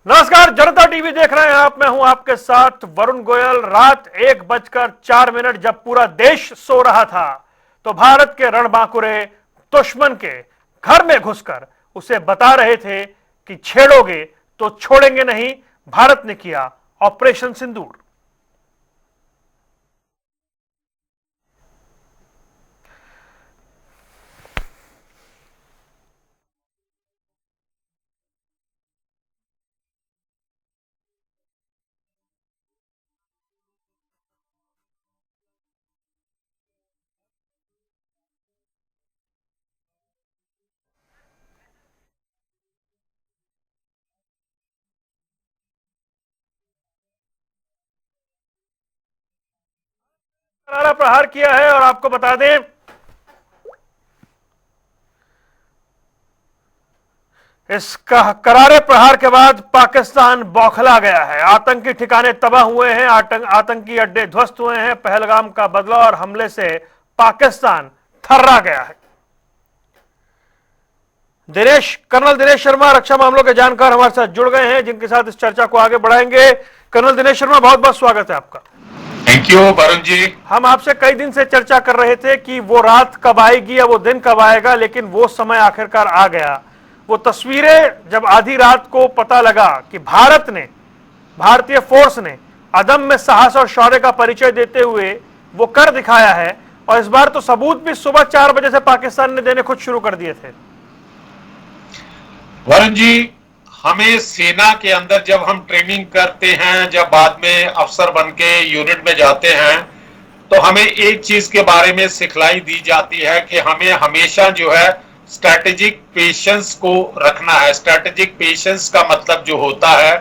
नमस्कार, जनता टीवी देख रहे हैं आप। मैं हूं आपके साथ वरुण गोयल। रात 1:04 जब पूरा देश सो रहा था तो भारत के रणबांकुरे दुश्मन के घर में घुसकर उसे बता रहे थे कि छेड़ोगे तो छोड़ेंगे नहीं। भारत ने किया ऑपरेशन सिंदूर। करारा प्रहार किया है और आपको बता दें इस करारे प्रहार के बाद पाकिस्तान बौखला गया है। आतंकी ठिकाने तबाह हुए हैं, आतंकी अड्डे ध्वस्त हुए हैं। पहलगाम का बदला और हमले से पाकिस्तान थर्रा गया है। कर्नल दिनेश शर्मा रक्षा मामलों के जानकार हमारे साथ जुड़ गए हैं, जिनके साथ इस चर्चा को आगे बढ़ाएंगे। कर्नल दिनेश शर्मा, बहुत बहुत स्वागत है आपका। Thank you Varun ji. हम आपसे कई दिन से चर्चा कर रहे थे कि वो रात कब आएगी या वो दिन कब आएगा, लेकिन वो समय आखिरकार आ गया। वो तस्वीरें जब आधी रात को पता लगा कि भारतीय फोर्स ने अदम्य साहस और शौर्य का परिचय देते हुए वो कर दिखाया है, और इस बार तो सबूत भी सुबह 4 बजे से पाकिस्तान ने देने खुद शुरू कर दिए थे। वरुण जी, हमें सेना के अंदर जब हम ट्रेनिंग करते हैं, जब बाद में अफसर बन के यूनिट में जाते हैं, तो हमें एक चीज के बारे में सिखलाई दी जाती है कि हमें हमेशा जो है स्ट्रैटेजिक पेशेंस को रखना है। स्ट्रैटेजिक पेशेंस का मतलब जो होता है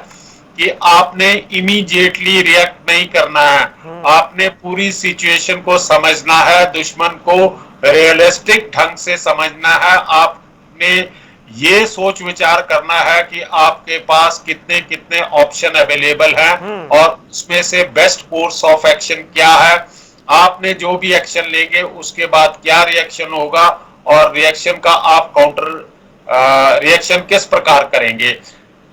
कि आपने इमीडिएटली रिएक्ट नहीं करना है, आपने पूरी सिचुएशन को समझना है, दुश्मन को रियलिस्टिक ढंग से समझना है। आपने ये सोच विचार करना है कि आपके पास कितने कितने ऑप्शन अवेलेबल हैं और उसमें से बेस्ट कोर्स ऑफ एक्शन क्या है। आपने जो भी एक्शन लेंगे उसके बाद क्या रिएक्शन होगा और रिएक्शन का आप काउंटर रिएक्शन किस प्रकार करेंगे।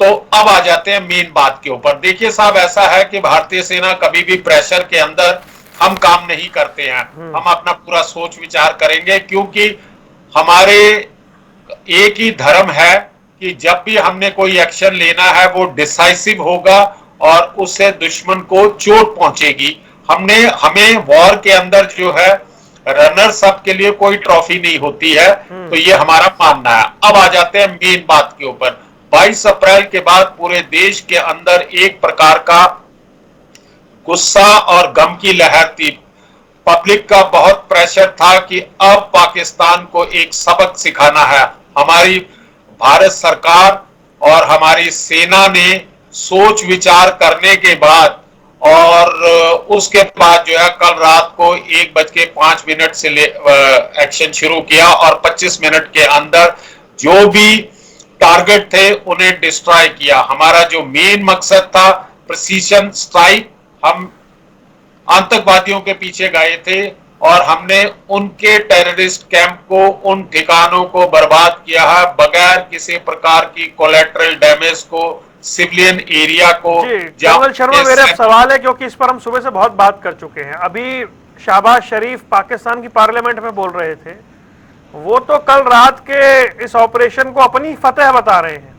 तो अब आ जाते हैं मेन बात के ऊपर। देखिए साहब, ऐसा है कि भारतीय सेना कभी भी प्रेशर के अंदर हम काम नहीं करते हैं। हम अपना पूरा सोच विचार करेंगे, क्योंकि हमारे एक ही धर्म है कि जब भी हमने कोई एक्शन लेना है वो डिसाइसिव होगा और उससे दुश्मन को चोट पहुंचेगी। हमें वॉर के अंदर जो है रनर्स अप के लिए कोई ट्रॉफी नहीं होती है, तो ये हमारा मानना है। अब आ जाते हैं मेन बात के ऊपर। 22 अप्रैल के बाद पूरे देश के अंदर एक प्रकार का गुस्सा और गम की लहर थी। पब्लिक का बहुत प्रेशर था कि अब पाकिस्तान को एक सबक सिखाना है। हमारी भारत सरकार और हमारी सेना ने सोच विचार करने के बाद और उसके बाद जो है कल रात को 1:05 से एक्शन शुरू किया और 25 मिनट के अंदर जो भी टारगेट थे उन्हें डिस्ट्रॉय किया। हमारा जो मेन मकसद था प्रिसीजन स्ट्राइक, हम आतंकवादियों के पीछे गए थे और हमने उनके टेररिस्ट कैंप को, उन ठिकानों को बर्बाद किया है बगैर किसी प्रकार की कोलैटरल डैमेज को, सिविलियन एरिया को। कर्नल शर्मा, मेरा सवाल है, क्योंकि इस पर हम सुबह से बहुत बात कर चुके हैं। अभी शहबाज शरीफ पाकिस्तान की पार्लियामेंट में बोल रहे थे, वो तो कल रात के इस ऑपरेशन को अपनी फतेह बता रहे हैं।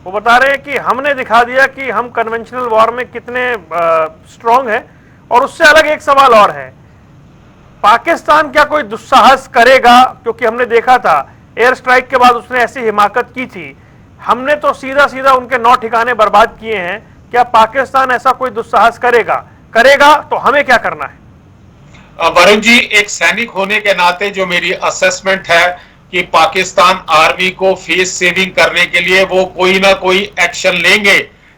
वो बता रहे हैं कि हमने दिखा दिया कि हम कन्वेंशनल वॉर में कितने स्ट्रांग है। और उससे अलग एक सवाल और है, पाकिस्तान क्या कोई दुस्साहस करेगा? क्योंकि हमने देखा था एयर स्ट्राइक के बाद उसने ऐसी हिमाकत की थी, हमने तो सीधा सीधा उनके 9 ठिकाने बर्बाद किए हैं। क्या पाकिस्तान ऐसा कोई दुस्साहस करेगा तो हमें क्या करना है? वरुण जी, एक सैनिक होने के नाते जो मेरी असेसमेंट है कि पाकिस्तान आर्मी को फेस सेविंग करने के लिए वो कोई ना कोई एक्शन लेंगे,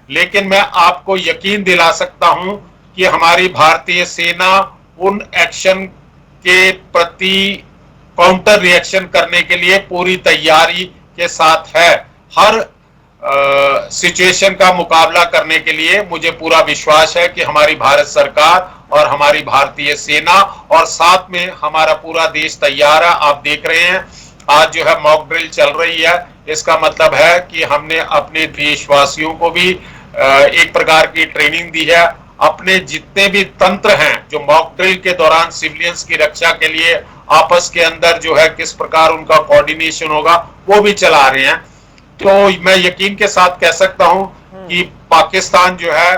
लेकिन मैं आपको यकीन दिला सकता हूं कि हमारी भारतीय सेना उन एक्शन के प्रति काउंटर रिएक्शन करने के लिए पूरी तैयारी के साथ है। हर सिचुएशन का मुकाबला करने के लिए मुझे पूरा विश्वास है कि हमारी भारत सरकार और हमारी भारतीय सेना और साथ में हमारा पूरा देश तैयार है। आप देख रहे हैं आज जो है मॉक ड्रिल चल रही है, इसका मतलब है कि हमने अपने देशवासियों को भी एक प्रकार की ट्रेनिंग दी है। अपने जितने भी तंत्र हैं जो मॉक ड्रिल के दौरान सिविलियंस की रक्षा के लिए आपस के अंदर जो है किस प्रकार उनका कोऑर्डिनेशन होगा वो भी चला रहे हैं। तो मैं यकीन के साथ कह सकता हूं कि पाकिस्तान जो है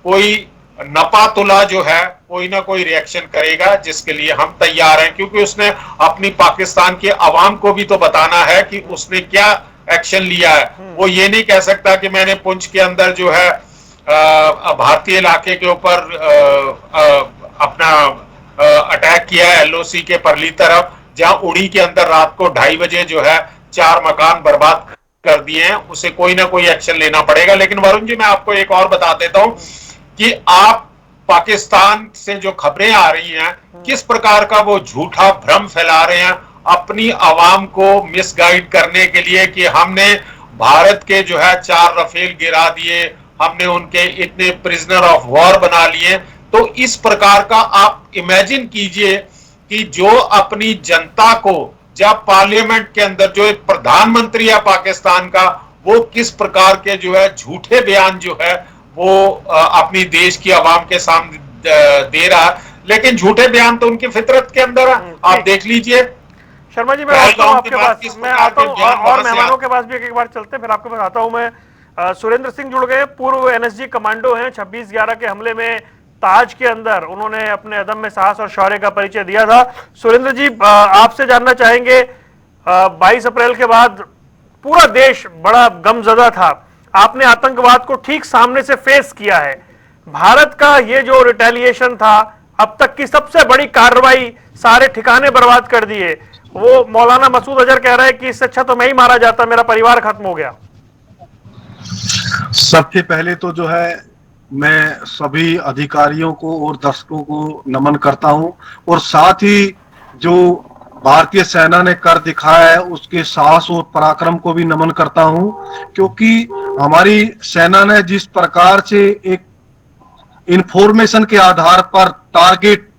कोई नपातुला जो है कोई ना कोई रिएक्शन करेगा, जिसके लिए हम तैयार हैं, क्योंकि उसने अपनी पाकिस्तान के अवाम को भी तो बताना है कि उसने क्या एक्शन लिया है। वो ये नहीं कह सकता कि मैंने पुंछ के अंदर जो है भारतीय इलाके के ऊपर अपना अटैक किया है एलओसी के परली तरफ, जहां उड़ी के अंदर रात को 2:30 बजे जो है 4 मकान बर्बाद कर दिए हैं, उसे कोई ना कोई एक्शन लेना पड़ेगा। लेकिन वरुण जी, मैं आपको एक और बता देता हूं कि आप पाकिस्तान से जो खबरें आ रही हैं किस प्रकार का वो झूठा भ्रम फैला रहे हैं अपनी आवाम को मिसगाइड करने के लिए कि हमने भारत के जो है 4 रफेल गिरा दिए, हमने उनके इतने प्रिजनर ऑफ वॉर बना लिए। तो इस प्रकार का आप इमेजिन कीजिए कि जो अपनी जनता को, जब पार्लियामेंट के अंदर जो एक प्रधानमंत्री है पाकिस्तान का, वो किस प्रकार के जो है झूठे बयान जो है वो अपनी देश की आवाम के सामने दे रहा है। लेकिन झूठे बयान तो उनकी फितरत के अंदर है, आप देख लीजिए। शर्मा जी, मैं आता हूं आपके पास, मैं आता हूं और मेहमानों के पास भी एक बार चलते हैं, फिर आपके पास आता हूं मैं। सुरेंद्र सिंह जुड़ गए, पूर्व एनएसजी कमांडो हैं। 26/11 के हमले में ताज के अंदर उन्होंने अपने अदम्य साहस और शौर्य का परिचय दिया था। सुरेंद्र जी, आपसे जानना चाहेंगे, 22 अप्रैल के बाद पूरा देश बड़ा गमजदा था, आपने आतंकवाद को ठीक सामने से फेस किया है। भारत का ये जो रिटेलिएशन था, अब तक की सबसे बड़ी कार्रवाई, सारे ठिकाने बर्बाद कर दिए। वो मौलाना मसूद अजहर कह रहे हैं कि इससे अच्छा तो मैं ही मारा जाता, मेरा परिवार खत्म हो गया। सबसे पहले तो जो है मैं सभी अधिकारियों को और दर्शकों को नमन करता हूं, और साथ ही जो भारतीय सेना ने कर दिखाया है उसके साहस और पराक्रम को भी नमन करता हूं, क्योंकि हमारी सेना ने जिस प्रकार से एक इंफॉर्मेशन के आधार पर टारगेट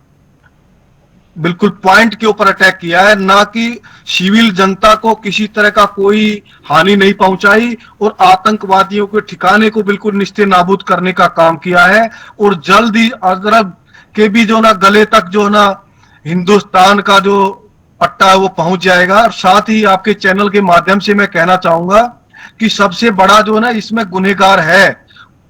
बिल्कुल पॉइंट के ऊपर अटैक किया है, ना कि सिविल जनता को किसी तरह का कोई हानि नहीं पहुंचाई, और आतंकवादियों के ठिकाने को बिल्कुल निस्ते नाबूद करने का काम किया है। और जल्द ही अरब के भी जो ना गले तक जो ना हिंदुस्तान का जो पट्टा है वो पहुंच जाएगा। और साथ ही आपके चैनल के माध्यम से मैं कहना चाहूंगा कि सबसे बड़ा जो ना इसमें गुनहगार है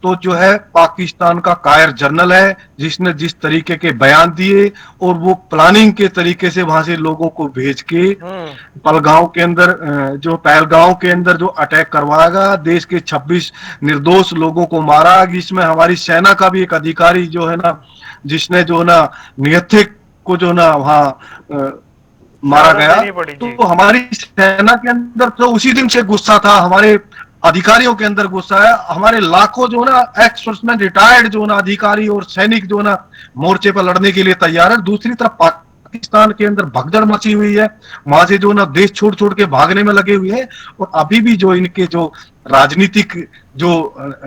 तो जो है पाकिस्तान का कायर जनरल है, जिसने जिस तरीके के बयान दिए और वो प्लानिंग के तरीके से वहां से लोगों को भेज के पहलगांव के अंदर पहलगांव के अंदर जो अटैक करवाएगा, देश के 26 निर्दोष लोगों को मारा, जिसमें हमारी सेना का भी एक अधिकारी जो है ना, जिसने जो ना नियथिक को जो ना वहां मारा गया। तो हमारी सेना के अंदर तो उसी दिन से गुस्सा था, हमारे अधिकारियों के अंदर गुस्सा है। हमारे लाखों जो ना एक्स सर्विसमैन, रिटायर्ड जो ना अधिकारी और सैनिक जो ना मोर्चे पर लड़ने के लिए तैयार है। दूसरी तरफ पाकिस्तान के अंदर भगदड़ मची हुई है, वहां से जो ना देश छोड़ छोड़ के भागने में लगे हुए हैं। और अभी भी जो इनके जो राजनीतिक जो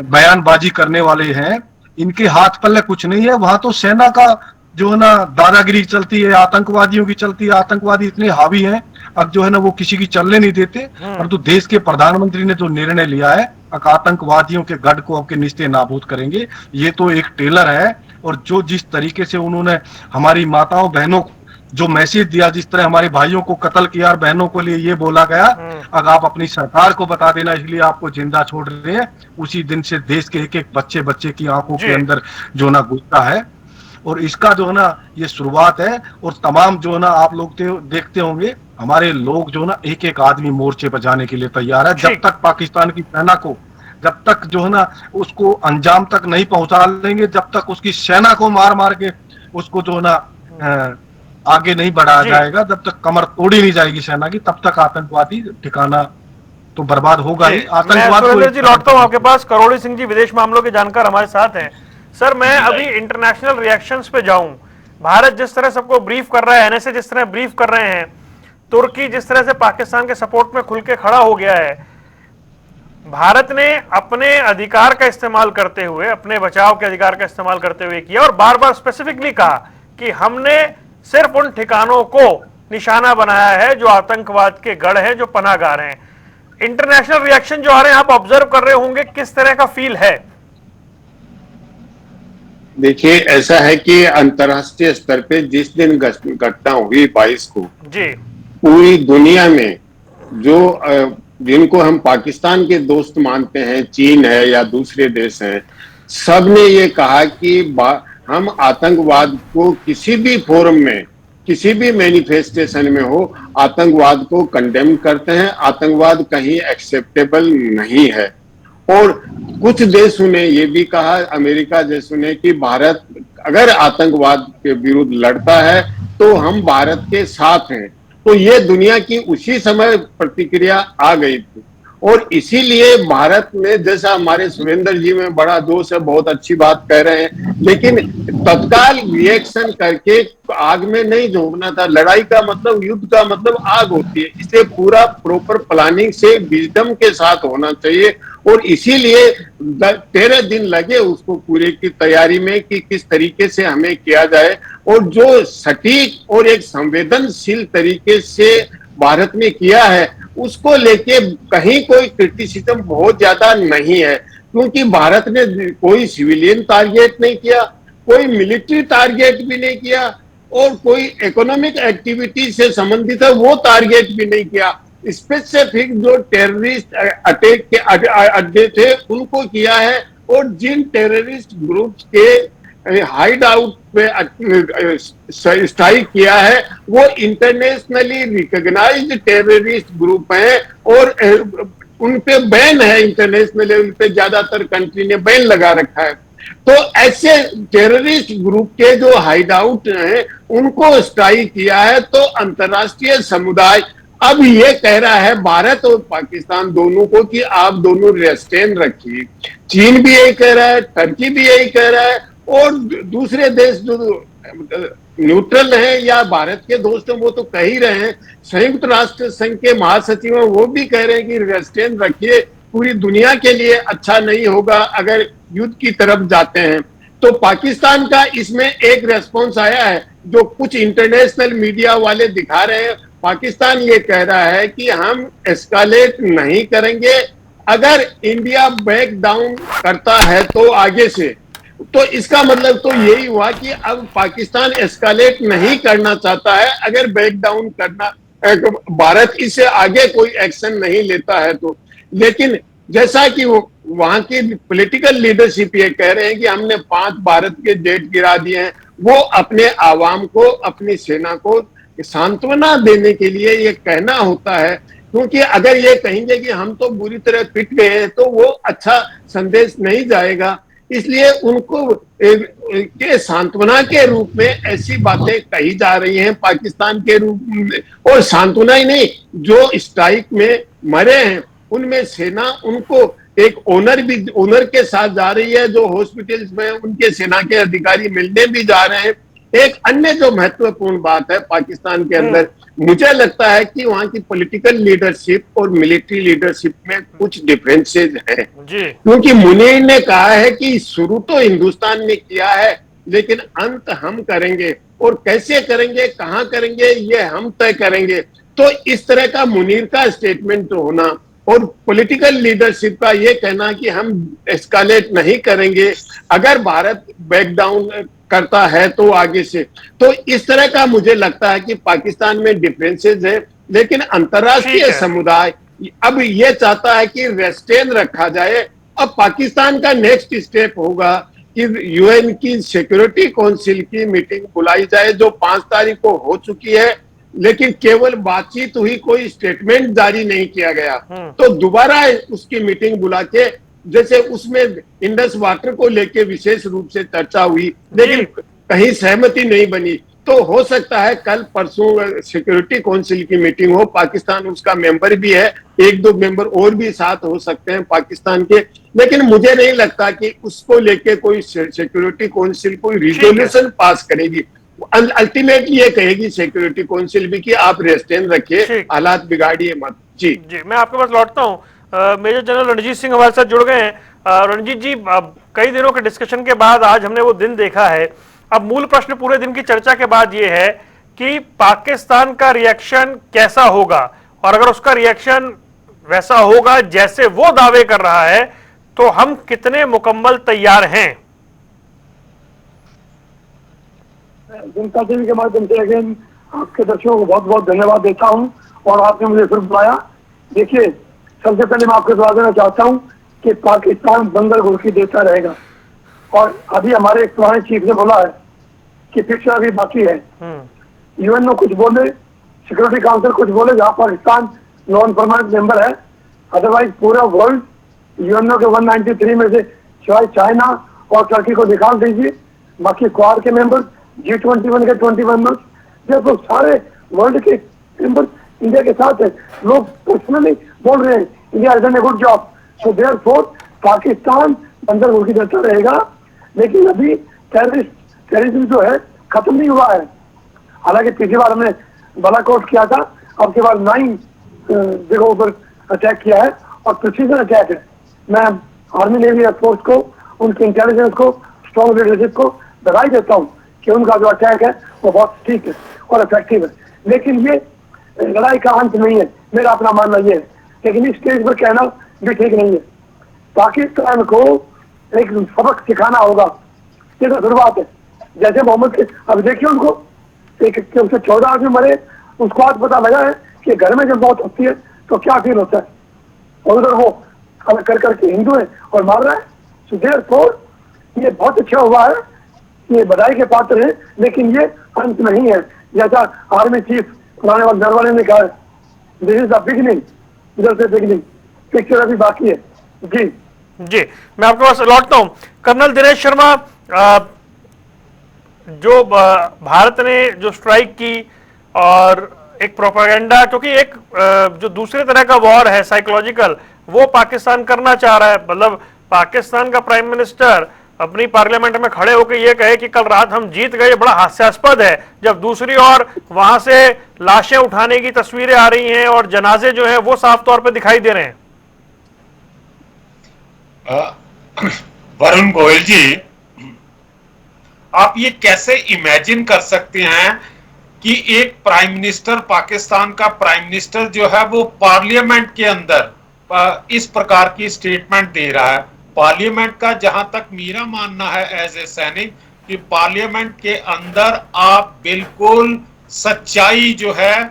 बयानबाजी करने वाले हैं, इनके हाथ पल्ले कुछ नहीं है। वहां तो सेना का जो है ना दादागिरी चलती है, आतंकवादियों की चलती है, आतंकवादी इतने हावी हैं, अब जो है ना वो किसी की चलने नहीं देते। परंतु देश के प्रधानमंत्री ने जो निर्णय लिया है, आतंकवादियों के गढ़ को आपके निस्ते नाबूद करेंगे, ये तो एक टेलर है। और जो जिस तरीके से उन्होंने हमारी माताओं बहनों को जो मैसेज दिया, जिस तरह हमारे भाइयों को कत्ल किया और बहनों को लिए ये बोला गया, अगर आप अपनी सरकार को बता देना इसलिए आपको जिंदा छोड़ रहे हैं, उसी दिन से देश के एक एक बच्चे की आंखों के अंदर जो ना गुस्सा है। और इसका जो है ना ये शुरुआत है। और तमाम जो है ना आप लोग देखते होंगे, हमारे लोग जो ना एक एक आदमी मोर्चे पर जाने के लिए तैयार है। जब तक पाकिस्तान की सेना को, जब तक जो है ना उसको अंजाम तक नहीं पहुंचा लेंगे, जब तक उसकी सेना को मार मार के उसको जो है ना आगे नहीं बढ़ाया जाएगा, जब तक कमर तोड़ी नहीं जाएगी सेना की, तब तक आतंकवादी ठिकाना तो बर्बाद होगा ही। आतंकवाद जी, लौटता हूं आपके पास। करोड़ी सिंह जी विदेश मामलों के जानकार हमारे साथ हैं। सर, मैं अभी इंटरनेशनल रिएक्शंस पे जाऊं, भारत जिस तरह सबको ब्रीफ कर रहा है, एनएसए जिस तरह ब्रीफ कर रहे हैं, तुर्की जिस तरह से पाकिस्तान के सपोर्ट में खुल के खड़ा हो गया है, भारत ने अपने अधिकार का इस्तेमाल करते हुए, अपने बचाव के अधिकार का इस्तेमाल करते हुए किया, और बार बार स्पेसिफिकली कहा कि हमने सिर्फ उन ठिकानों को निशाना बनाया है जो आतंकवाद के गढ़ हैं, जो पनाहगाह हैं। इंटरनेशनल रिएक्शन जो आ रहे हैं, आप ऑब्जर्व कर रहे होंगे, किस तरह का फील है? देखिए, ऐसा है कि अंतर्राष्ट्रीय स्तर पे जिस दिन घटना हुई 22 को, जी पूरी दुनिया में जो जिनको हम पाकिस्तान के दोस्त मानते हैं, चीन है या दूसरे देश हैं, सब ने ये कहा कि हम आतंकवाद को किसी भी फोरम में, किसी भी मैनिफेस्टेशन में हो, आतंकवाद को कंडेम करते हैं। आतंकवाद कहीं एक्सेप्टेबल नहीं है। और कुछ देशों ने ये भी कहा, अमेरिका जैसों ने, कि भारत अगर आतंकवाद के विरुद्ध लड़ता है तो हम भारत के साथ हैं। तो ये दुनिया की उसी समय प्रतिक्रिया आ गई थी। और इसीलिए भारत में, जैसा हमारे सुरेंद्र जी में बड़ा जोश है, बहुत अच्छी बात कह रहे हैं, लेकिन तत्काल रिएक्शन करके आग में नहीं झोंकना था। लड़ाई का मतलब, युद्ध का मतलब आग होती है। इसलिए पूरा प्रॉपर प्लानिंग से, विजडम के साथ होना चाहिए। और इसीलिए 13 दिन लगे उसको पूरे की तैयारी में कि किस तरीके से हमें किया जाए। और जो सटीक और एक संवेदनशील तरीके से भारत ने किया है, उसको लेके कहीं कोई क्रिटिसिज्म बहुत ज्यादा नहीं है, क्योंकि भारत ने कोई सिविलियन टारगेट नहीं किया, कोई मिलिट्री टारगेट भी नहीं किया, और कोई इकोनॉमिक एक्टिविटी से संबंधित है वो टारगेट भी नहीं किया। स्पेसिफिक जो टेररिस्ट अटैक के अड्डे थे उनको किया है। और जिन टेररिस्ट ग्रुप्स के हाइड आउट पे स्ट्राइक किया है वो इंटरनेशनली रिकॉग्नाइज्ड टेररिस्ट ग्रुप हैं, और उन पे बैन है, इंटरनेशनल लेवल पे ज्यादातर कंट्री ने बैन लगा रखा है। तो ऐसे टेररिस्ट ग्रुप के जो हाइड आउट हैं उनको स्ट्राइक किया है। तो अंतर्राष्ट्रीय समुदाय अब ये कह रहा है भारत और पाकिस्तान दोनों को कि आप दोनों रेस्ट्रेन रखिए। चीन भी यही कह रहा है, टर्की भी यही कह रहा है, और दूसरे देश जो न्यूट्रल हैं या भारत के दोस्त हैं वो तो कह ही रहे हैं। संयुक्त राष्ट्र संघ के महासचिव हैं, वो भी कह रहे हैं कि रेस्ट्रेन रखिए, पूरी दुनिया के लिए अच्छा नहीं होगा अगर युद्ध की तरफ जाते हैं। तो पाकिस्तान का इसमें एक रेस्पॉन्स आया है जो कुछ इंटरनेशनल मीडिया वाले दिखा रहे हैं। पाकिस्तान ये कह रहा है कि हम एस्कालेट नहीं करेंगे, अगर इंडिया बैक डाउन करता है तो आगे से। तो इसका मतलब तो यही हुआ कि अब पाकिस्तान एस्कालेट नहीं करना चाहता है, अगर बैक डाउन करना, भारत इससे आगे कोई एक्शन नहीं लेता है तो। लेकिन जैसा कि वो वहां की पॉलिटिकल लीडरशिप ये कह रहे हैं कि हमने 5 भारत के जेट गिरा दिए हैं, वो अपने आवाम को, अपनी सेना को सांत्वना देने के लिए ये कहना होता है। क्योंकि अगर ये कहेंगे कि हम तो बुरी तरह पिट गए हैं तो वो अच्छा संदेश नहीं जाएगा। इसलिए उनको के सांत्वना के रूप में ऐसी बातें कही जा रही हैं पाकिस्तान के रूप में। और सांत्वना ही नहीं, जो स्ट्राइक में मरे हैं उनमें सेना उनको एक ओनर के साथ जा रही है, जो हॉस्पिटल्स में उनके सेना के अधिकारी मिलने भी जा रहे हैं। एक अन्य जो महत्वपूर्ण बात है पाकिस्तान के अंदर, मुझे लगता है कि वहां की पॉलिटिकल लीडरशिप और मिलिट्री लीडरशिप में कुछ डिफरेंसेस हैं। क्योंकि मुनीर ने कहा है कि शुरू तो हिंदुस्तान ने किया है, लेकिन अंत हम करेंगे, और कैसे करेंगे, कहां करेंगे, ये हम तय करेंगे। तो इस तरह का मुनीर का स्टेटमेंट होना और पॉलिटिकल लीडरशिप का ये कहना कि हम एस्कालेट नहीं करेंगे, अगर भारत बैक डाउन करता है तो आगे से। तो इस तरह का मुझे लगता है कि पाकिस्तान में डिफरेंसेस है। लेकिन अंतर्राष्ट्रीय समुदाय अब ये चाहता है कि रेस्ट्रेन रखा जाए। अब पाकिस्तान का नेक्स्ट स्टेप होगा कि यूएन की सिक्योरिटी काउंसिल की मीटिंग बुलाई जाए, जो 5 तारीख को हो चुकी है, लेकिन केवल बातचीत हुई, कोई स्टेटमेंट जारी नहीं किया गया। तो दोबारा उसकी मीटिंग बुला के, जैसे उसमें इंडस वाटर को लेके विशेष रूप से चर्चा हुई, लेकिन कहीं सहमति नहीं बनी। तो हो सकता है कल परसों सिक्योरिटी काउंसिल की मीटिंग हो, पाकिस्तान उसका मेंबर भी है, 1-2 मेंबर और भी साथ हो सकते हैं पाकिस्तान के। लेकिन मुझे नहीं लगता कि उसको लेके कोई सिक्योरिटी काउंसिल कोई रिजोल्यूशन पास करेगी। अल्टीमेटली ये कहेगी सिक्योरिटी काउंसिल भी कि आप रेस्ट्रेन रखिए, हालात बिगाड़िए मत। जी, मैं आपके पास लौटता हूँ। मेजर जनरल रणजीत सिंह हमारे साथ जुड़ गए हैं। रणजीत जी, कई दिनों के डिस्कशन के बाद आज हमने वो दिन देखा है। अब मूल प्रश्न पूरे दिन की चर्चा के बाद ये है कि पाकिस्तान का रिएक्शन कैसा होगा, और अगर उसका रिएक्शन वैसा होगा जैसे वो दावे कर रहा है तो हम कितने मुकम्मल तैयार हैं। जनता टीवी के माध्यम से अगेन आपके दर्शकों को बहुत बहुत धन्यवाद देता हूं और आपने मुझे फिर बुलाया। देखिए, सबसे पहले मैं आपको बता देना चाहता हूं कि पाकिस्तान बंदर घुड़की देता रहेगा और अभी हमारे एक पुराने चीफ ने बोला है कि पिक्चर अभी बाकी है। यूएनओ कुछ बोले, सिक्योरिटी काउंसिल कुछ बोले, जहां पाकिस्तान नॉन परमानेंट मेंबर है, अदरवाइज पूरा वर्ल्ड यूएनओ के 193 में से सिवाय चाइना और टर्की को निकाल दीजिए, बाकी क्वाड के मेंबर, G21 के 21 मेंबर्स, जब लोग सारे वर्ल्ड के मेंबर इंडिया के साथ है। लोग पर्सनली बोल रहे हैं India has done a good job, so therefore Pakistan अंदर मुल्की देता रहेगा। लेकिन अभी टेररिज्म जो है खत्म नहीं हुआ है। हालांकि पिछली बार हमने बालाकोट किया था, अब के बाद 9 जगहों पर अटैक किया है और प्रिसीजन अटैक है। मैं आर्मी नेवी एयरफोर्स को, उनकी इंटेलिजेंस को, स्ट्रॉन्ग लीडरशिप को बधाई देता हूँ कि उनका जो अटैक है वो बहुत ठीक है और इफेक्टिव है। लेकिन ये लड़ाई का अंत नहीं है, मेरा अपना मानना ये है। लेकिन इस स्टेज पर कहना भी ठीक नहीं है। पाकिस्तान को एक सबक सिखाना होगा, ये तो शुरुआत है। जैसे मोहम्मद के, अब देखिए उनको एक 14 आदमी मरे, उसको आज पता लगा है कि घर में जब मौत होती है तो क्या फील होता है, और उधर वो अलग कर करके हिंदू है और मार रहा है। सो देयरफॉर ये बहुत अच्छा हुआ है, ये बधाई के पात्र है, लेकिन ये अंत नहीं है। जैसा आर्मी चीफ पुराने वक्त नरवाने ने कहा, दिस इज द बिगिनिंग, इधर से बिगिनिंग, पिक्चर अभी बाकी है। जी, मैं आपके पास लौटता हूं। कर्नल दिनेश शर्मा, जो भारत ने जो स्ट्राइक की और एक प्रोपेगेंडा, क्योंकि एक जो दूसरे तरह का वॉर है साइकोलॉजिकल, वो पाकिस्तान करना चाह रहा है। मतलब पाकिस्तान का प्राइम मिनिस्टर अपनी पार्लियामेंट में खड़े होकर ये कहे कि कल रात हम जीत गए, बड़ा हास्यास्पद है। जब दूसरी ओर वहां से लाशें उठाने की तस्वीरें आ रही हैं और जनाजे जो हैं वो साफ तौर पे दिखाई दे रहे हैं। वरुण गोयल जी, आप ये कैसे इमेजिन कर सकते हैं कि एक प्राइम मिनिस्टर, पाकिस्तान का प्राइम मिनिस्टर जो है वो पार्लियामेंट के अंदर इस प्रकार की स्टेटमेंट दे रहा है। पार्लियामेंट का, जहां तक मेरा मानना है एज ए सैनिक, कि पार्लियामेंट के अंदर आप बिल्कुल सच्चाई जो है,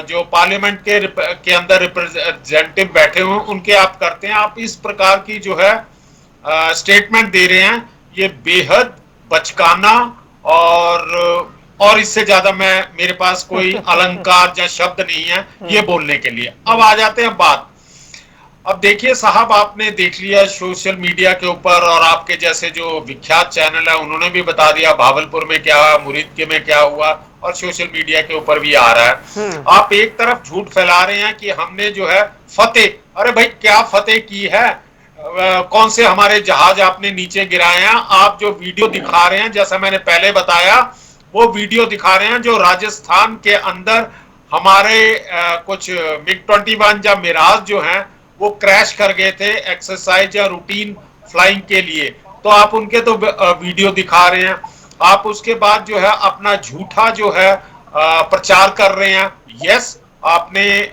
जो पार्लियामेंट के अंदर रिप्रेजेंटेटिव बैठे हुए उनके आप करते हैं। आप इस प्रकार की जो है स्टेटमेंट दे रहे हैं, ये बेहद बचकाना और इससे ज्यादा मेरे पास कोई अलंकार या शब्द नहीं है ये बोलने के लिए। अब आ जाते हैं बात। अब देखिए साहब, आपने देख लिया सोशल मीडिया के ऊपर, और आपके जैसे जो विख्यात चैनल है उन्होंने भी बता दिया भावलपुर में क्या हुआ, मुरीदके में क्या हुआ, और सोशल मीडिया के ऊपर भी आ रहा है। आप एक तरफ झूठ फैला रहे हैं कि हमने जो है फतेह, अरे भाई क्या फतेह की है, कौन से हमारे जहाज आपने नीचे गिराए हैं। आप जो वीडियो दिखा रहे हैं, जैसा मैंने पहले बताया, वो वीडियो दिखा रहे हैं जो राजस्थान के अंदर हमारे कुछ MiG-21 या मिराज जो हैं वो क्रैश कर गए थे एक्सरसाइज या रूटीन फ्लाइंग के लिए, तो आप उनके तो वीडियो दिखा रहे हैं। आप उसके बाद जो है अपना झूठा जो है प्रचार कर रहे हैं। यस, आपने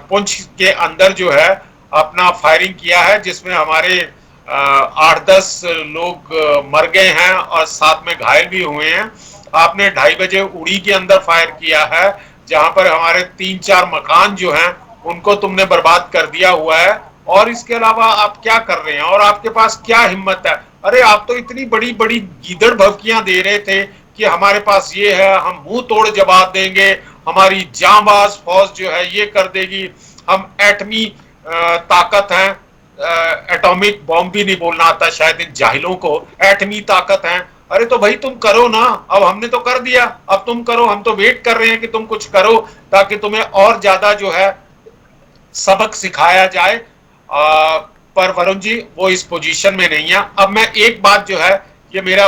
पुंछ के अंदर जो है अपना फायरिंग किया है, जिसमें हमारे 8-10 लोग मर गए हैं और साथ में घायल भी हुए हैं। आपने 2:30 बजे उड़ी के अंदर फायर किया है, जहां पर हमारे 3-4 मकान जो हैं उनको तुमने बर्बाद कर दिया हुआ है। और इसके अलावा आप क्या कर रहे हैं, और आपके पास क्या हिम्मत है? अरे आप तो इतनी बड़ी बड़ी गीदड़ भभकियां दे रहे थे कि हमारे पास ये है, हम मुंह तोड़ जवाब देंगे, हमारी जांबाज फौज जो है ये कर देगी, हम एटमी ताकत है, एटॉमिक बॉम्ब भी नहीं बोलना आता शायद इन जाहिलों को, एटमी ताकत है। अरे तो भाई तुम करो ना, अब हमने तो कर दिया, अब तुम करो। हम तो वेट कर रहे हैं कि तुम कुछ करो ताकि तुम्हें और ज्यादा जो है सबक सिखाया जाए। पर वरुण जी वो इस पोजीशन में नहीं है। अब मैं एक बात जो है, ये मेरा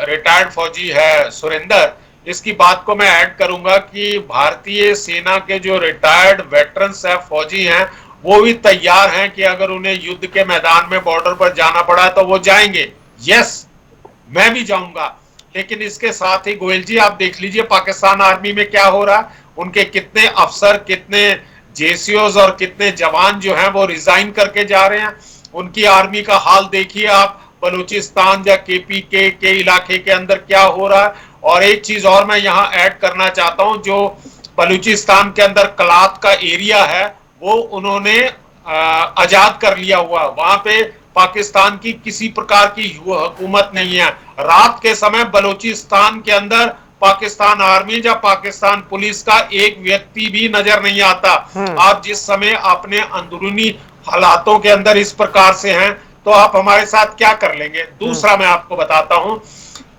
रिटायर्ड फौजी है सुरेंद्र, इसकी बात को मैं ऐड करूंगा कि भारतीय सेना के जो रिटायर्ड वेटरन्स है, फौजी हैं, वो भी तैयार हैं कि अगर उन्हें युद्ध के मैदान में बॉर्डर पर जाना पड़ा तो वो जाएंगे। यस, मैं भी जाऊंगा। लेकिन इसके साथ ही गोयल जी आप देख लीजिए पाकिस्तान आर्मी में क्या हो रहा है, उनके कितने अफसर, कितने जेसीओज और कितने जवान जो हैं वो रिजाइन करके जा रहे हैं। उनकी आर्मी का हाल देखिए आप, बलूचिस्तान या KPK के इलाके के अंदर क्या हो रहा है। और एक चीज और मैं यहाँ ऐड करना चाहता हूँ, जो बलूचिस्तान के अंदर कलात का एरिया है वो उन्होंने आजाद कर लिया हुआ, वहां पे पाकिस्तान की किसी प्रकार की हुकूमत नहीं है। रात के समय बलूचिस्तान के अंदर पाकिस्तान आर्मी या पाकिस्तान पुलिस का एक व्यक्ति भी नजर नहीं आता। आप जिस समय अपने अंदरूनी हालातों के अंदर इस प्रकार से हैं तो आप हमारे साथ क्या कर लेंगे। दूसरा मैं आपको बताता हूं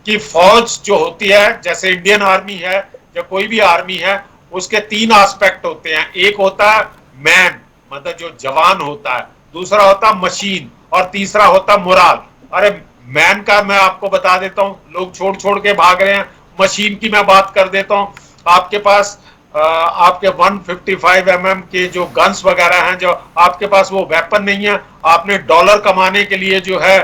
कि फौज जो होती है, जैसे इंडियन आर्मी है या कोई भी आर्मी है, उसके 3 एस्पेक्ट होते हैं। एक होता है मैन, मतलब जो जवान होता है, दूसरा होता मशीन और तीसरा होता मोराल। अरे मैन का मैं आपको बता देता हूं, लोग छोड़ छोड़ के भाग रहे हैं। मशीन की मैं बात कर देता हूं, आपके पास आपके 155 mm के जो गन्स वगैरह हैं, जो आपके पास वो वेपन नहीं है, आपने डॉलर कमाने के लिए जो है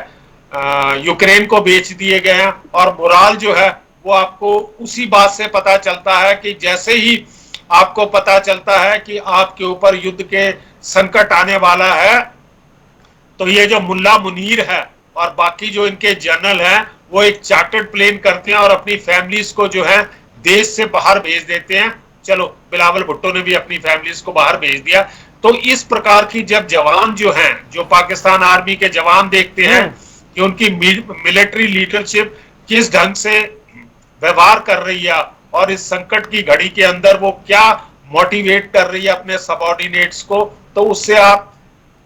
यूक्रेन को बेच दिए गए हैं। और मोराल जो है वो आपको उसी बात से पता चलता है कि जैसे ही आपको पता चलता है कि आपके ऊपर युद्ध के संकट आने वाला है, तो ये जो मुल्ला मुनीर है और बाकी जो इनके जनरल हैं वो एक चार्टर्ड प्लेन करते हैं और अपनी फैमिलीज को जो है देश से बाहर भेज देते हैं। चलो बिलावल भुट्टो ने भी अपनी फैमिलीज को बाहर भेज दिया। तो इस प्रकार की जब जवान जो हैं, जो पाकिस्तान आर्मी के जवान देखते हैं कि उनकी मिलिट्री लीडरशिप किस ढंग से व्यवहार कर रही है और इस संकट की घड़ी के अंदर वो क्या मोटिवेट कर रही है अपने सबऑर्डिनेट्स को, तो उससे आप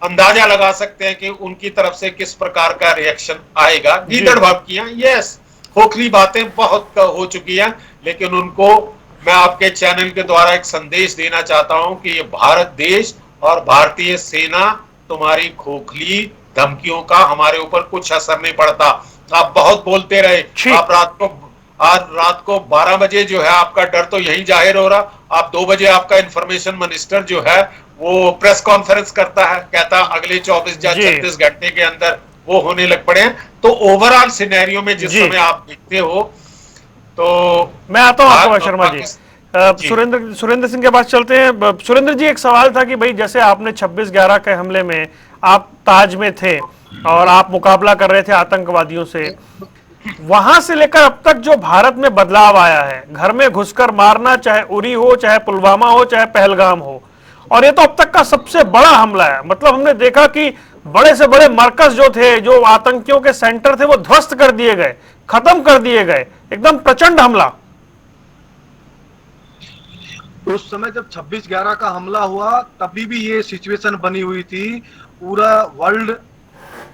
अंदाजा लगा सकते हैं कि उनकी तरफ से किस प्रकार का रिएक्शन आएगा। गीदड़ भभकियां, यस, खोखली बातें बहुत हो चुकी हैं, लेकिन उनको मैं आपके चैनल के द्वारा एक संदेश देना चाहता हूं कि ये भारत देश और भारतीय सेना, तुम्हारी खोखली धमकियों का हमारे ऊपर कुछ असर नहीं पड़ता। आप बहुत बोलते रहे, आप आज रात को 12 बजे जो है आपका डर तो यही जाहिर हो रहा। आप 2 बजे आपका इंफॉर्मेशन मिनिस्टर जो है वो प्रेस कॉन्फ्रेंस करता है, कहता अगले 24 या 36 घंटे के अंदर वो होने लग पड़े हैं। तो ओवरऑल सिनेरियो में जिस समय आप देखते हो, तो मैं आता हूं आपको शर्मा जी। सुरेंद्र सिंह के पास चलते हैं। सुरेंद्र जी, एक सवाल था कि भाई जैसे आपने 26/11 के हमले में आप ताज में थे और आप मुकाबला कर रहे थे आतंकवादियों से, वहां से लेकर अब तक जो भारत में बदलाव आया है, घर में घुसकर मारना, चाहे उरी हो, चाहे पुलवामा हो, चाहे पहलगाम हो, और ये तो अब तक का सबसे बड़ा हमला है। मतलब हमने देखा कि बड़े से बड़े मरकज जो थे, जो आतंकियों के सेंटर थे, वो ध्वस्त कर दिए गए, खत्म कर दिए गए। एकदम प्रचंड हमला। उस समय जब 26/11 का हमला हुआ तभी भी ये सिचुएशन बनी हुई थी, पूरा वर्ल्ड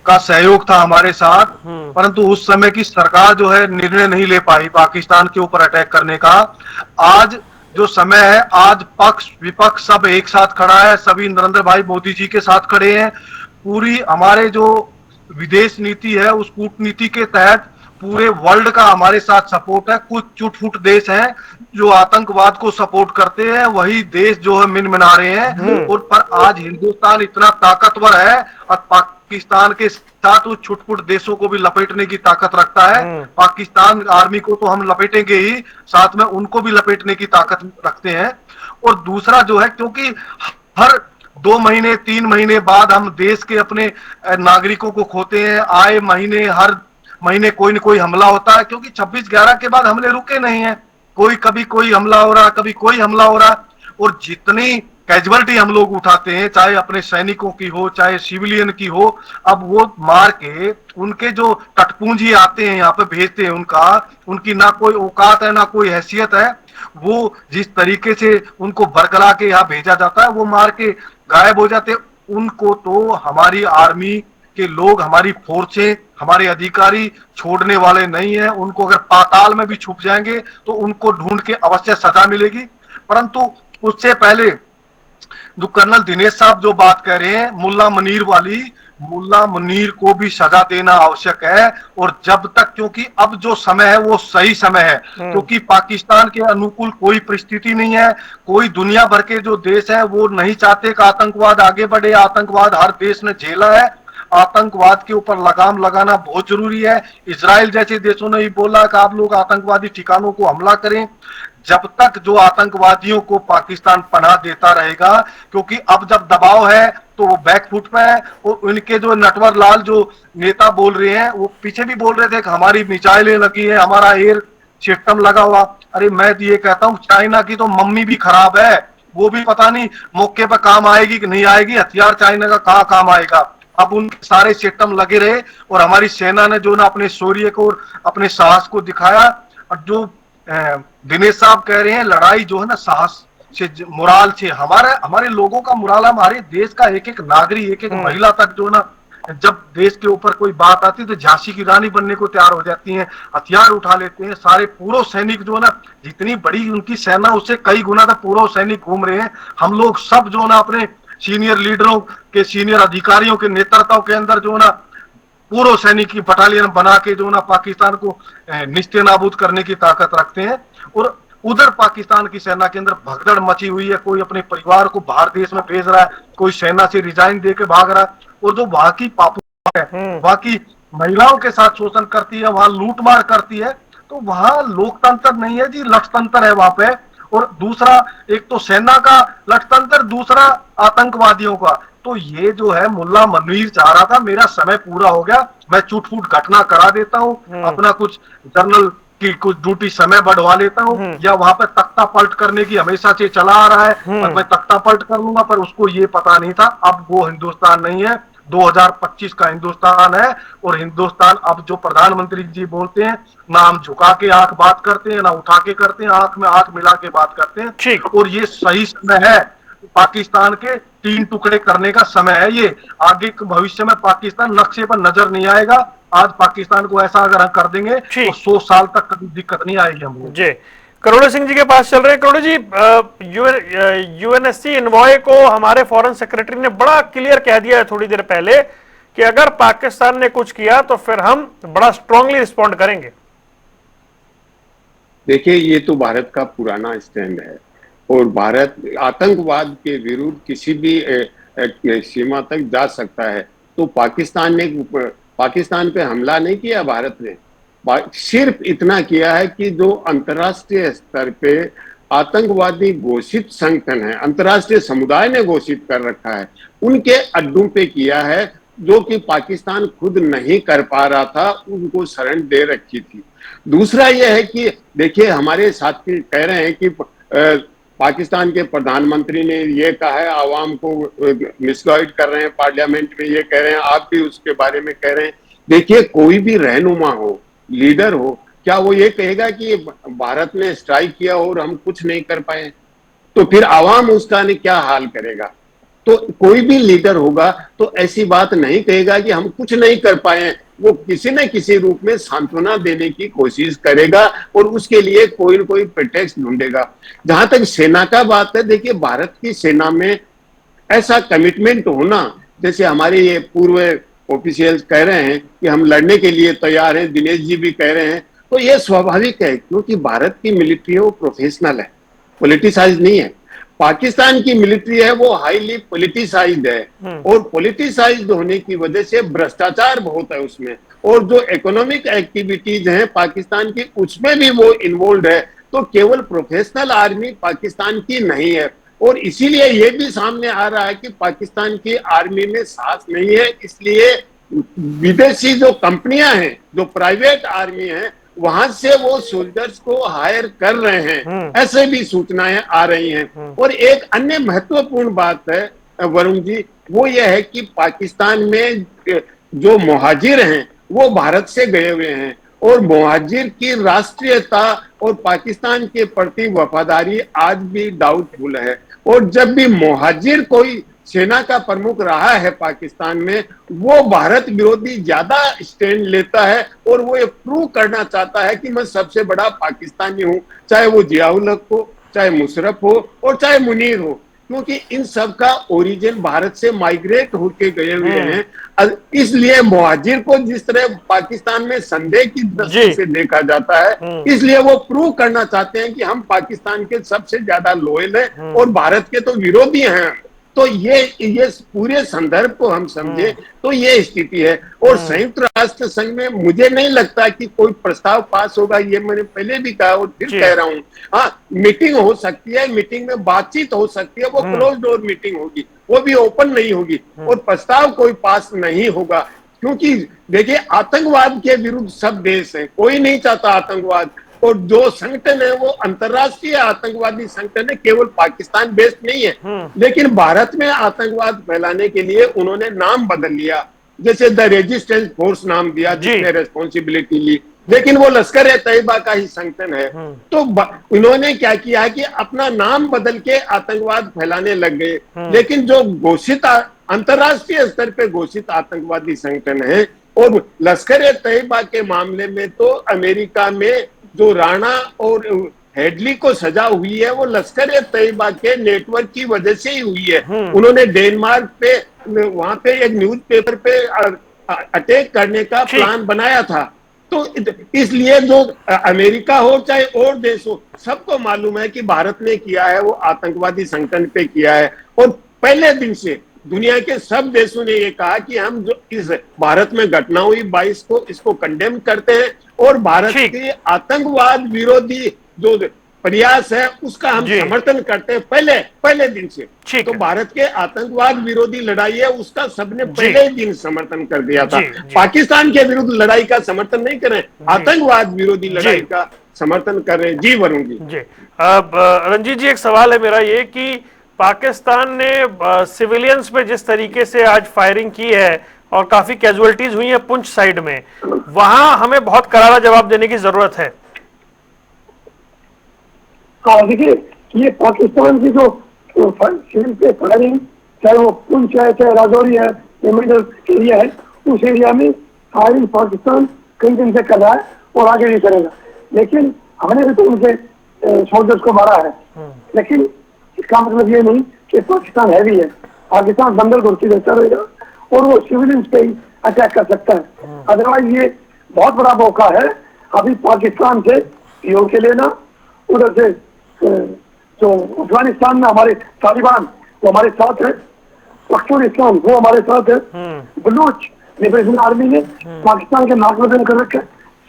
का सहयोग था हमारे साथ, परंतु उस समय की सरकार जो है निर्णय नहीं ले पाई पाकिस्तान के ऊपर अटैक करने का। आज जो समय है, आज पक्ष विपक्ष सब एक साथ खड़ा है, सभी नरेंद्र भाई मोदी जी के साथ खड़े हैं। पूरी हमारे जो विदेश नीति है उस कूटनीति के तहत पूरे वर्ल्ड का हमारे साथ सपोर्ट है। कुछ चुट-फुट देश हैं जो आतंकवाद को सपोर्ट करते हैं, वही देश जो है मिनमिना रहे हैं। और पर आज हिंदुस्तान इतना ताकतवर है और पाकिस्तान के साथ उस छुटपुट देशों को भी लपेटने की ताकत रखता है। पाकिस्तान आर्मी को तो हम लपेटेंगे ही, साथ में उनको भी लपेटने की ताकत रखते हैं। और दूसरा जो है, क्योंकि हर 2 महीने 3 महीने बाद हम देश के अपने नागरिकों को खोते हैं, आए महीने हर महीने कोई न कोई हमला होता है, क्योंकि 26/11 के बाद हमले रुके नहीं है। कभी कोई हमला हो रहा, कभी कोई हमला हो रहा, और जितनी कैजुअलिटी हम लोग उठाते हैं, चाहे अपने सैनिकों की हो, चाहे सिविलियन की हो, अब वो मार के उनके जो टटपूंजी आते हैं यहाँ पे भेजते हैं, उनकी ना कोई औकात है ना कोई हैसियत है। वो जिस तरीके से उनको बरकला के यहाँ भेजा जाता है, वो मार के गायब हो जाते हैं। उनको तो हमारी आर्मी के लोग, हमारी फोर्सें, हमारे अधिकारी छोड़ने वाले नहीं है। उनको अगर पाताल में भी छुप जाएंगे तो उनको ढूंढ के अवश्य सजा मिलेगी। परंतु उससे पहले जो कर्नल दिनेश साहब जो बात कह रहे हैं मुल्ला मुनीर वाली, मुल्ला मुनीर को भी सजा देना आवश्यक है। और जब तक, क्योंकि अब जो समय है वो सही समय है, क्योंकि पाकिस्तान के अनुकूल कोई परिस्थिति नहीं है। कोई दुनिया भर के जो देश है वो नहीं चाहते कि आतंकवाद आगे बढ़े। आतंकवाद हर देश ने झेला है, आतंकवाद के ऊपर लगाम लगाना बहुत जरूरी है। इजराइल जैसे देशों ने भी बोला कि आप लोग आतंकवादी ठिकानों को हमला करें। जब तक जो आतंकवादियों को पाकिस्तान पनाह देता रहेगा, क्योंकि अब जब दबाव है तो वो बैकफुट पे है। और उनके जो नटवर लाल जो नेता बोल रहे हैं, वो पीछे भी बोल रहे थे कि हमारी मिसाइलें लगी है, हमारा एयर सिस्टम लगा हुआ। अरे मैं तो ये कहता हूँ चाइना की तो मम्मी भी खराब है, वो भी पता नहीं मौके पर काम आएगी कि नहीं आएगी। हथियार चाइना का कहाँ काम आएगा। अब उनके सारे सिस्टम लगे रहे और हमारी सेना ने जो ना अपने शौर्य को और अपने साहस को दिखाया। और जो दिनेश साहब कह रहे हैं लड़ाई जो है ना साहस से, मुराल से, हमारे हमारे लोगों का मुराल, हमारे देश का एक एक नागरिक, एक एक महिला तक जो ना जब देश के ऊपर कोई बात आती है तो झांसी की रानी बनने को तैयार हो जाती हैं, हथियार उठा लेते हैं। सारे पूर्व सैनिक जो ना, जितनी बड़ी उनकी सेना उससे कई गुना तक पूर्व सैनिक घूम रहे हैं। हम लोग सब जो ना अपने सीनियर लीडरों के, सीनियर अधिकारियों के नेतृत्व के अंदर जो ना पूर्व सैनिक की बटालियन बना के जो ना पाकिस्तान को निस्ते नाबूद करने की ताकत रखते हैं। और उधर पाकिस्तान की सेना के अंदर भगदड़ मची हुई है। कोई अपने परिवार को बाहर देश में भेज रहा है, कोई सेना से रिजाइन दे के भाग रहा है। और जो वहां की पापू है, वहां की महिलाओं के साथ शोषण करती है, वहां लूटमार करती है। तो वहां लोकतंत्र नहीं है जी, लठतंत्र है वहां पे। और दूसरा, एक तो सेना का लठतंत्र, दूसरा आतंकवादियों का। तो ये जो है मुल्ला मनवीर चाह रहा था मेरा समय पूरा हो गया, मैं चुटपुट घटना करा देता हूँ, अपना कुछ जनरल की कुछ ड्यूटी समय बढ़वा लेता हूँ, या वहां पे तख्ता पलट करने की हमेशा से चला आ रहा है और मैं तख्ता पलट कर लूंगा। पर उसको ये पता नहीं था अब वो हिंदुस्तान नहीं है, 2025 का हिंदुस्तान है। और हिंदुस्तान अब जो प्रधानमंत्री जी बोलते हैं ना, हम झुका के आंख बात करते हैं ना उठा के करते हैं, आंख में आंख मिला के बात करते हैं। ठीक। और ये सही समय है पाकिस्तान के 3 टुकड़े करने का समय है। ये आगे के भविष्य में पाकिस्तान नक्शे पर नजर नहीं आएगा। आज पाकिस्तान को ऐसा अगर हम कर देंगे तो 100 साल तक कभी दिक्कत नहीं आएगी हमको। जी, करोड़े सिंह जी के पास चल रहे हैं। करोड़े जी, यूएनएससी इन्वॉय को हमारे फॉरेन सेक्रेटरी ने बड़ा क्लियर कह दिया है थोड़ी देर पहले कि अगर पाकिस्तान ने कुछ किया तो फिर हम बड़ा स्ट्रांगली रिस्पॉन्ड करेंगे। देखिए, ये तो भारत का पुराना स्टैंड है और भारत आतंकवाद के विरुद्ध किसी भी सीमा तक जा सकता है। तो पाकिस्तान पे हमला नहीं किया भारत ने, सिर्फ इतना किया है कि जो अंतर्राष्ट्रीय स्तर पे आतंकवादी घोषित संगठन है, अंतर्राष्ट्रीय समुदाय ने घोषित कर रखा है, उनके अड्डों पे किया है, जो कि पाकिस्तान खुद नहीं कर पा रहा था, उनको शरण दे रखी थी। दूसरा यह है कि देखिए, हमारे साथी कह रहे हैं कि पाकिस्तान के प्रधानमंत्री ने ये कहा है, आवाम को मिसगाइड कर रहे हैं, पार्लियामेंट में ये कह रहे हैं, आप भी उसके बारे में कह रहे हैं। देखिए, कोई भी रहनुमा हो, लीडर हो, क्या वो ये कहेगा कि भारत ने स्ट्राइक किया और हम कुछ नहीं कर पाए? तो फिर आवाम उसका क्या हाल करेगा? तो कोई भी लीडर होगा तो ऐसी बात नहीं कहेगा कि हम कुछ नहीं कर पाए। वो किसी न किसी रूप में सांत्वना देने की कोशिश करेगा और उसके लिए कोई न कोई प्रिटेक्स्ट ढूंढेगा। जहां तक सेना का बात है, देखिए, भारत की सेना में ऐसा कमिटमेंट होना, जैसे हमारे ये पूर्व ऑफिशियल्स कह रहे हैं कि हम लड़ने के लिए तैयार हैं, दिनेश जी भी कह रहे हैं, तो ये स्वाभाविक है, क्योंकि भारत की मिलिट्री है वो प्रोफेशनल है, पॉलिटिसाइज नहीं है। पाकिस्तान की मिलिट्री है वो हाईली पॉलिटिसाइज्ड है और पॉलिटिसाइज्ड होने की वजह से भ्रष्टाचार बहुत है उसमें, और जो इकोनॉमिक एक्टिविटीज हैं पाकिस्तान की उसमें भी वो इन्वॉल्व है। तो केवल प्रोफेशनल आर्मी पाकिस्तान की नहीं है, और इसीलिए ये भी सामने आ रहा है कि पाकिस्तान की आर्मी में साहस नहीं है, इसलिए विदेशी जो कंपनियां हैं, जो प्राइवेट आर्मी है, वहां से वो सोल्जर्स को हायर कर रहे हैं, ऐसे भी सूचनाएं आ रही हैं। और एक अन्य महत्वपूर्ण बात है वरुण जी, वो ये है कि पाकिस्तान में जो मुहाजिर हैं वो भारत से गए हुए हैं, और मुहाजिर की राष्ट्रीयता और पाकिस्तान के प्रति वफादारी आज भी डाउटफुल है। और जब भी मुहाजिर कोई सेना का प्रमुख रहा है पाकिस्तान में, वो भारत विरोधी ज्यादा स्टैंड लेता है और वो ये प्रूव करना चाहता है कि मैं सबसे बड़ा पाकिस्तानी हूं, चाहे वो जियाउल हक हो, चाहे मुशर्रफ हो और चाहे मुनीर हो, क्योंकि इन सब का ओरिजिन भारत से माइग्रेट होके गए हुए हैं। इसलिए मुहाजिर को जिस तरह पाकिस्तान में संदेह की दृष्टि से देखा जाता है, इसलिए वो प्रूव करना चाहते हैं कि हम पाकिस्तान के सबसे ज्यादा लॉयल हैं और भारत के तो विरोधी हैं। तो ये पूरे संदर्भ को हम समझे तो ये स्थिति है। और संयुक्त राष्ट्र संघ में मुझे नहीं लगता कि कोई प्रस्ताव पास होगा, ये मैंने पहले भी कहा और फिर कह रहा हूँ। हाँ, मीटिंग हो सकती है, मीटिंग में बातचीत हो सकती है, वो क्लोज डोर मीटिंग होगी, वो भी ओपन नहीं होगी, और प्रस्ताव कोई पास नहीं होगा। क्योंकि देखिए, आतंकवाद के विरुद्ध सब देश हैं, कोई नहीं चाहता आतंकवाद, और जो संगठन है वो अंतर्राष्ट्रीय आतंकवादी संगठन है, केवल पाकिस्तान बेस्ड नहीं है। लेकिन भारत में आतंकवाद फैलाने के लिए उन्होंने नाम बदल लिया, जैसे द रेजिस्टेंस फोर्स नाम दिया, जिसने रेस्पॉन्सिबिलिटी ली, लेकिन वो लश्कर ए तैयबा का ही संगठन है। तो इन्होंने क्या किया कि अपना नाम बदल के आतंकवाद फैलाने लग गए। लेकिन जो घोषित अंतर्राष्ट्रीय स्तर पे घोषित आतंकवादी संगठन है, और लश्कर ए तैयबा के मामले में तो अमेरिका में जो राणा और हेडली को सजा हुई है वो लश्कर ए तैयबा के नेटवर्क की वजह से ही हुई है। उन्होंने डेनमार्क पे वहां पे एक न्यूज़पेपर पे अटैक करने का प्लान बनाया था। तो इसलिए जो अमेरिका हो चाहे और देश हो, सबको मालूम है कि भारत ने किया है वो आतंकवादी संगठन पे किया है। और पहले दिन से दुनिया के सब देशों ने ये कहा कि हम जो इस भारत में घटना हुई 22 को, इसको कंडेम करते हैं और भारत के आतंकवाद विरोधी जो प्रयास है उसका हम समर्थन करते हैं पहले दिन से। तो भारत के आतंकवाद विरोधी लड़ाई है उसका सबने पहले दिन समर्थन कर दिया था। पाकिस्तान के विरुद्ध लड़ाई का समर्थन नहीं कर रहे, आतंकवाद विरोधी लड़ाई का समर्थन कर रहे हैं। जी वरुण जी। अब रंजीत जी, एक सवाल है मेरा ये कि पाकिस्तान ने सिविलियंस पे जिस तरीके से आज फायरिंग की है और काफी कैजुअलिटीज हुई है पुंछ साइड में, वहां हमें बहुत करारा जवाब देने की जरूरत है। देखिए, ये पाकिस्तान की जो सील पे फायरिंग, चाहे वो पुंछ है चाहे राजौरी है, ये मिडल एरिया है, उस एरिया में फायरिंग पाकिस्तान कई दिन से कर रहा है और आगे भी करेगा। लेकिन हमने भी तो उनके सोल्जर्स को मारा है, लेकिन इसका मतलब ये नहीं कि पाकिस्तान हैवी है। पाकिस्तान बंदर घुर्ती देता रहेगा और वो सिविलियंस पे ही अटैक कर सकता है। अदरवाइज ये बहुत बड़ा मौका है अभी पाकिस्तान से पीओके लेना। उधर से जो अफगानिस्तान में हमारे तालिबान वो हमारे साथ है, पख्तूनिस्तान वो हमारे साथ है, बलूच लिबरेशन आर्मी ने पाकिस्तान के नाक में कर रखे,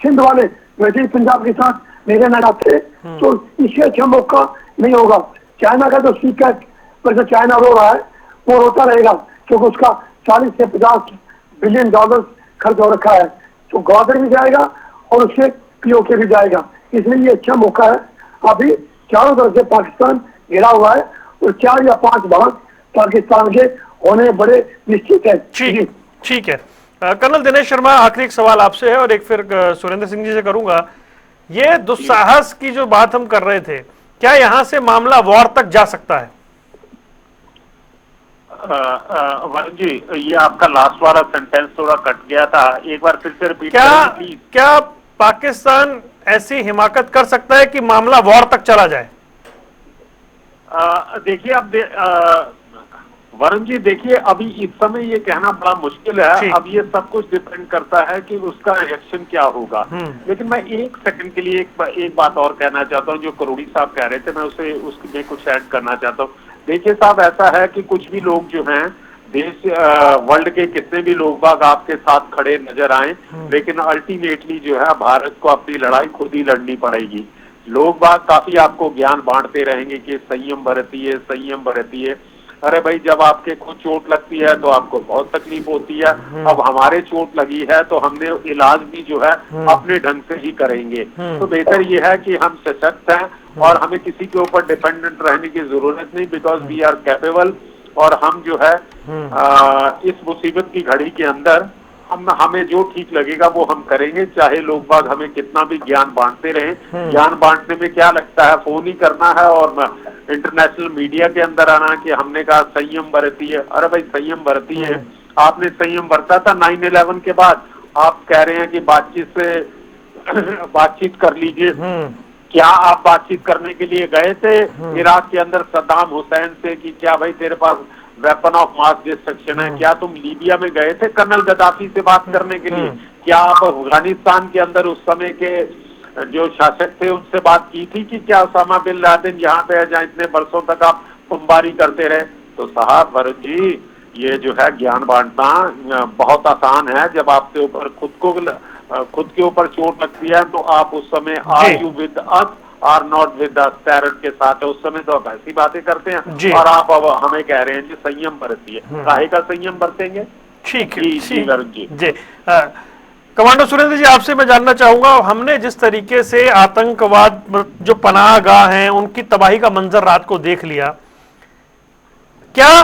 सिंध वाले वैसे ही पंजाब के साथ मेरे नाम थे। तो इससे अच्छा मौका नहीं होगा। चाइना का जो सीक्रेट पर जो चाइना रो रहा है वो रोता रहेगा, क्योंकि उसका 40 से 50 बिलियन डॉलर खर्च हो रखा है। तो ग्वादर भी जाएगा और उससे पीओके भी जाएगा, इसलिए ये अच्छा मौका है। अभी चारों तरफ से पाकिस्तान घिरा हुआ है और 4 या 5 भाग पाकिस्तान के होने बड़े निश्चित है। ठीक है। कर्नल दिनेश शर्मा, आखिरी एक सवाल आपसे है और एक फिर सुरेंद्र सिंह जी से करूंगा। ये दुस्साहस की जो बात हम कर रहे थे, क्या यहां से मामला वॉर तक जा सकता है? वरुण जी, ये आपका लास्ट वाला सेंटेंस थोड़ा कट गया था, एक बार फिर से रिपीट करें प्लीज। क्या पाकिस्तान ऐसी हिमाकत कर सकता है कि मामला वॉर तक चला जाए? देखिए अब वरुण जी, देखिए अभी इस समय ये कहना बड़ा मुश्किल है। अब ये सब कुछ डिपेंड करता है कि उसका रिएक्शन क्या होगा। लेकिन मैं एक सेकंड के लिए एक बात और कहना चाहता हूँ, जो करोड़ी साहब कह रहे थे, मैं उसमें कुछ ऐड करना चाहता हूँ। देखिए साहब, ऐसा है कि कुछ भी लोग जो हैं देश वर्ल्ड के कितने भी लोग बाग आपके साथ खड़े नजर आए, लेकिन अल्टीमेटली जो है भारत को अपनी लड़ाई खुद ही लड़नी पड़ेगी। लोग बाग काफी आपको ज्ञान बांटते रहेंगे कि संयम बरतिए। अरे भाई, जब आपके खुद चोट लगती है तो आपको बहुत तकलीफ होती है। अब हमारे चोट लगी है तो हमने इलाज भी जो है अपने ढंग से ही करेंगे। तो बेहतर ये है कि हम सशक्त हैं और हमें किसी के ऊपर डिपेंडेंट रहने की जरूरत नहीं, बिकॉज वी आर कैपेबल। और हम जो है इस मुसीबत की घड़ी के अंदर हमें जो ठीक लगेगा वो हम करेंगे, चाहे लोग बाग हमें कितना भी ज्ञान बांटते रहें। ज्ञान बांटने में क्या लगता है, फोन ही करना है और इंटरनेशनल मीडिया के अंदर आना कि हमने कहा संयम बरतिए। अरे भाई, संयम बरतिए। आपने संयम बरता था 9/11 के बाद, आप कह रहे हैं कि बातचीत कर लीजिए। क्या आप बातचीत करने के लिए गए थे इराक के अंदर सद्दाम हुसैन से कि क्या भाई तेरे पास वेपन ऑफ मास डिस्ट्रक्शन है? क्या तुम लीबिया में गए थे कर्नल गद्दाफी से बात करने के लिए? क्या आप अफगानिस्तान के अंदर उस समय के जो शासक थे उनसे बात की थी कि क्या उसामा बिन लादेन यहाँ पे है जहाँ इतने बरसों तक आप बमबारी करते रहे? तो साहब वरुण जी, ये जो है ज्ञान बांटना बहुत आसान है। जब आपके ऊपर खुद के ऊपर चोट लगती है तो आप उस समय are you with us or not with us parrot के साथ है, उस समय तो आप ऐसी बातें करते हैं। और आप अब हमें कह रहे हैं जी संयम बरतिए। काहे का संयम बरतेंगे? ठीक है जी वरुण जी। कमांडो सुरेंद्र जी, आपसे मैं जानना चाहूंगा, हमने जिस तरीके से आतंकवाद जो पनाह गाह हैं उनकी तबाही का मंजर रात को देख लिया, क्या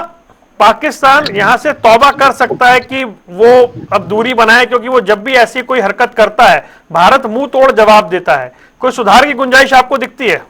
पाकिस्तान यहां से तौबा कर सकता है कि वो अब दूरी बनाए? क्योंकि वो जब भी ऐसी कोई हरकत करता है भारत मुंह तोड़ जवाब देता है। कोई सुधार की गुंजाइश आपको दिखती है?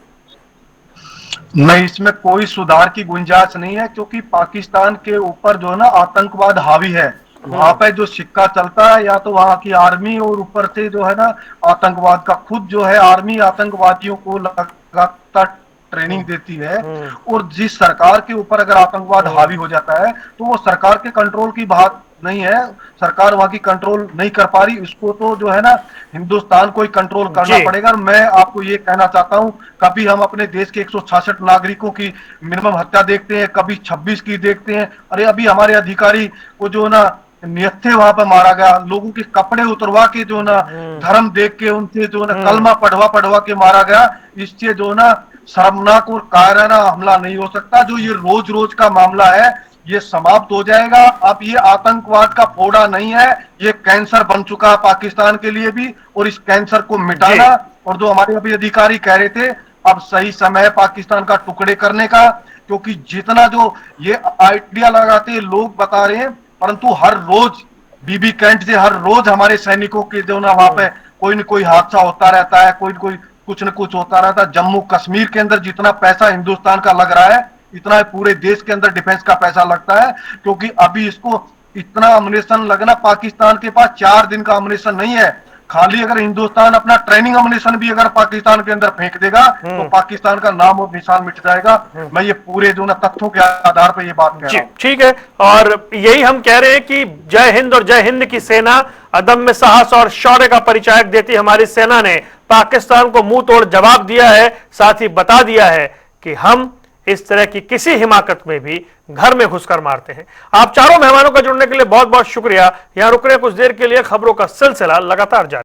नहीं, इसमें कोई सुधार की गुंजाइश नहीं है, क्योंकि पाकिस्तान के ऊपर जो है ना आतंकवाद हावी है। वहां पे जो सिक्का चलता है या तो वहां की आर्मी, और ऊपर से जो है ना आतंकवाद का खुद जो है आर्मी आतंकवादियों को लगातार ट्रेनिंग देती है। और जिस सरकार के ऊपर अगर आतंकवाद हावी हो जाता है तो वो सरकार के कंट्रोल की बात नहीं है, सरकार वहां की कंट्रोल नहीं कर पा रही, इसको तो जो है ना हिंदुस्तान को ही कंट्रोल करना पड़ेगा। मैं आपको ये कहना चाहता हूं, कभी हम अपने देश के 166 नागरिकों की मिनिमम हत्या देखते हैं, कभी 26 की देखते हैं। अरे अभी हमारे अधिकारी को जो ना निहत्थे वहां पर मारा गया, लोगों के कपड़े उतरवा के जो ना धर्म देख के उनसे जो ना कलमा पढ़वा के मारा गया। इससे जो ना शर्मनाक और कायराना हमला नहीं हो सकता। जो ये रोज रोज का मामला है ये समाप्त हो जाएगा। अब ये आतंकवाद का फोड़ा नहीं है, ये कैंसर बन चुका है पाकिस्तान के लिए भी, और इस कैंसर को मिटाना, और जो हमारे अभी अधिकारी कह रहे थे अब सही समय है पाकिस्तान का टुकड़े करने का, क्योंकि जितना जो ये आइडिया लगाते लोग बता रहे हैं, परंतु हर रोज बीबी कैंट से हर रोज हमारे सैनिकों के जो ना वहां पे कोई न कोई हादसा होता रहता है, कोई न कोई कुछ न कुछ होता रहता है। जम्मू कश्मीर के अंदर जितना पैसा हिंदुस्तान का लग रहा है इतना पूरे देश के अंदर डिफेंस का पैसा लगता है, क्योंकि अभी इसको इतना अम्युनिशन लगना, पाकिस्तान के पास 4 दिन का अम्युनिशन नहीं है। खाली अगर हिंदुस्तान अपना ट्रेनिंग अम्युनिशन भी अगर पाकिस्तान के अंदर फेंक देगा तो पाकिस्तान का नाम और निशान मिट जाएगा। मैं ये पूरे जो ना तथ्यों के आधार पर ये बात कह रहा हूं। ठीक है, और यही हम कह रहे हैं कि जय हिंद और जय हिंद की सेना, अदम्य साहस और शौर्य का परिचायक देती हमारी सेना ने पाकिस्तान को मुंह तोड़ जवाब दिया है, साथ ही बता दिया है कि हम इस तरह की किसी हिमाकत में भी घर में घुसकर मारते हैं। आप चारों मेहमानों का जुड़ने के लिए बहुत बहुत शुक्रिया। यहां रुक रहे कुछ देर के लिए, खबरों का सिलसिला लगातार जारी।